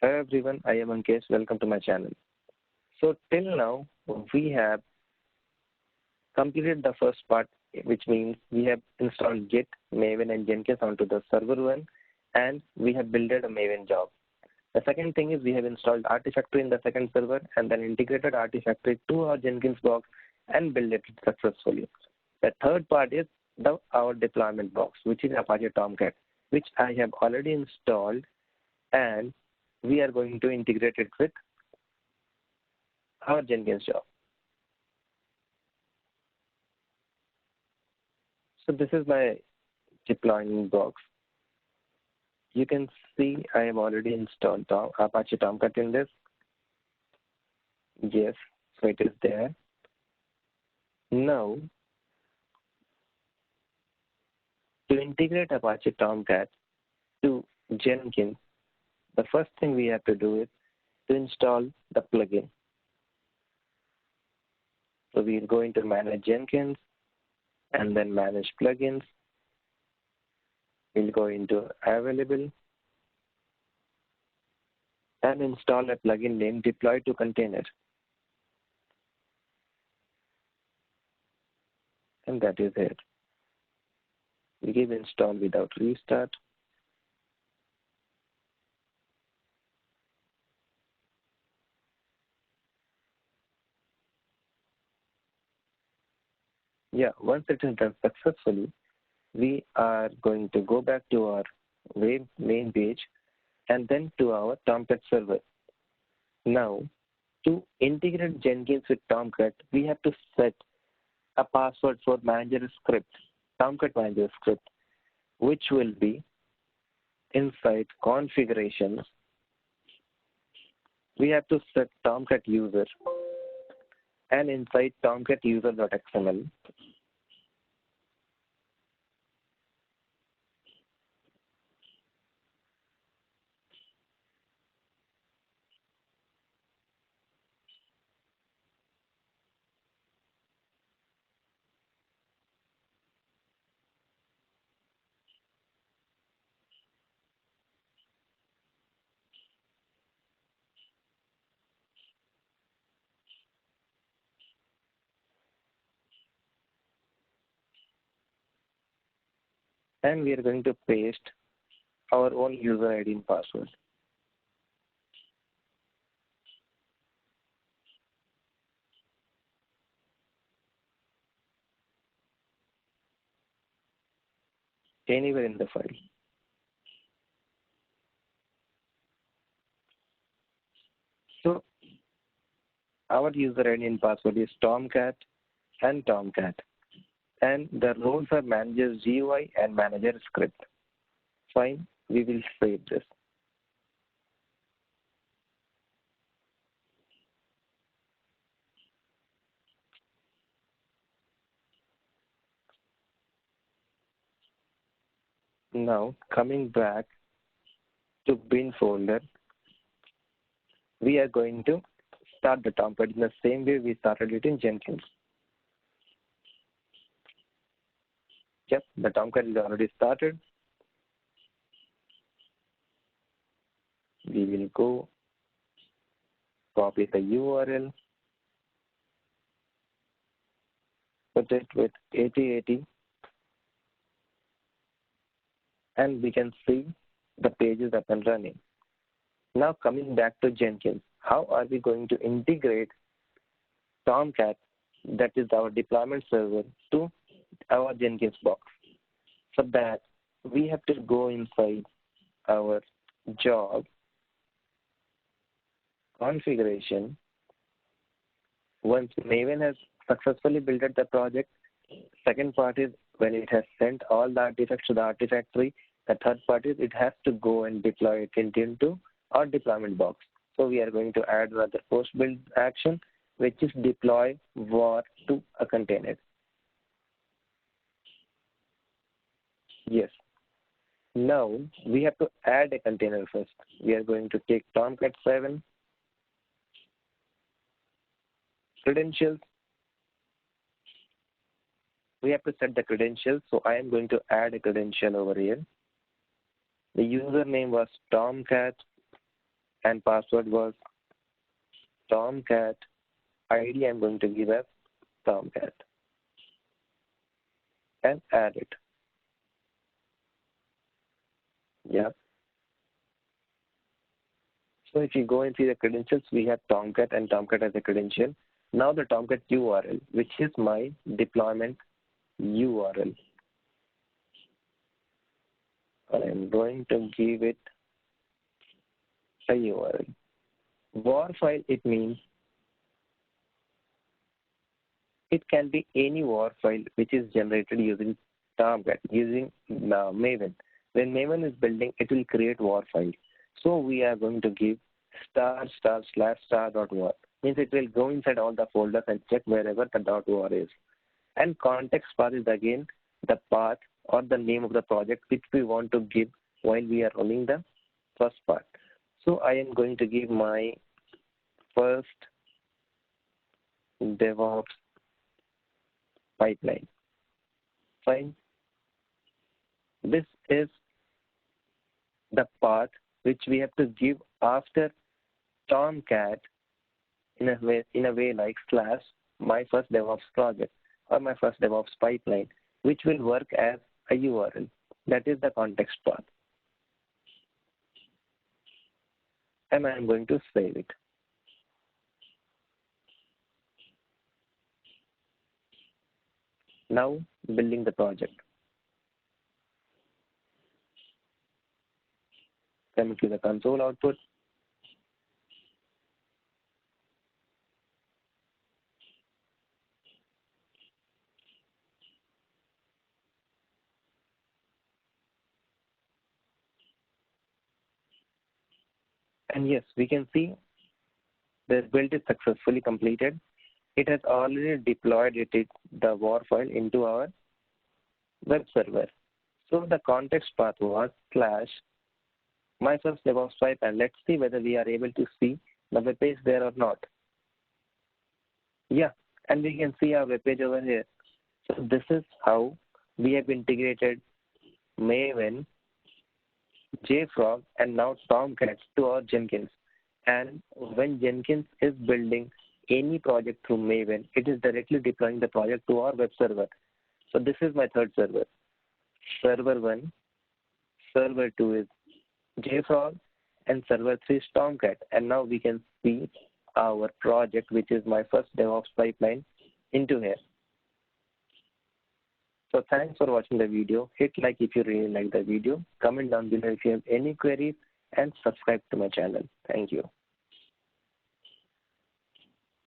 Hello everyone, I am Ankesh. Welcome to my channel. So till now, we have completed the first part, which means we have installed Git, Maven, and Jenkins onto the server one, and we have built a Maven job. The second thing is we have installed Artifactory in the second server and then integrated Artifactory to our Jenkins box and built it successfully. The third part is our deployment box, which is Apache Tomcat, which I have already installed, and we are going to integrate it with our Jenkins job. So this is my deployment box. You can see I have already installed Apache Tomcat in this. Yes, so it is there. Now, to integrate Apache Tomcat to Jenkins, the first thing we have to do is to install the plugin. So we'll go into Manage Jenkins and then Manage Plugins. We'll go into Available and install a plugin named Deploy to Container. And that is it. We give install without restart. Yeah, once it is done successfully, we are going to go back to our main page and then to our Tomcat server. Now, to integrate Jenkins with Tomcat, we have to set a password for manager script, Tomcat manager script, which will be inside configurations. We have to set Tomcat user and inside Tomcat user.xml. And we are going to paste our own user ID and password. Anywhere in the file. So our user ID and password is Tomcat and Tomcat. And the roles are manager GUI and manager script. Fine, we will save this. Now, coming back to bin folder, we are going to start the Tomcat in the same way we started it in Jenkins. Yep, the Tomcat is already started. We will go copy the URL, put it with 8080, and we can see the page is up and running. Now coming back to Jenkins, how are we going to integrate Tomcat, that is our deployment server, to our Jenkins box? For that, we have to go inside our job configuration. Once Maven has successfully built the project, second part is when it has sent all the artifacts to the Artifactory, the third part is it has to go and deploy it into our deployment box. So we are going to add another post-build action, which is deploy var to a container. Yes. Now we have to add a container first. We are going to take Tomcat 7, credentials. We have to set the credentials. So I am going to add a credential over here. The username was Tomcat and password was Tomcat. ID I'm going to give as Tomcat and add it. Yeah. So if you go and see the credentials, we have Tomcat and Tomcat as a credential. Now the Tomcat URL, which is my deployment URL. I'm going to give it a URL. War file, it means it can be any war file which is generated using Tomcat, using Maven. When Maven is building, it will create war file. So we are going to give */*.war. Means it will go inside all the folders and check wherever the .war is. And context path is again the path or the name of the project which we want to give while we are running the first part. So I am going to give my first DevOps pipeline. Fine. This is the path which we have to give after Tomcat in a way like / my first DevOps project or my first DevOps pipeline, which will work as a URL. That is the context path. And I'm going to save it. Now building the project. Coming to the console output. And yes, we can see the build is successfully completed. It has already deployed the war file into our web server. So the context path was / my first DevOps pipe, and let's see whether we are able to see the web page there or not. Yeah, and we can see our web page over here. So this is how we have integrated Maven, JFrog, and now Tomcat to our Jenkins. And when Jenkins is building any project through Maven, it is directly deploying the project to our web server. So this is my third server. Server 1, server 2 is JFrog, and server 3 is Tomcat. And now we can see our project, which is my first DevOps pipeline, into here. So thanks for watching the video. Hit like if you really like the video. Comment down below if you have any queries, and subscribe to my channel. Thank you.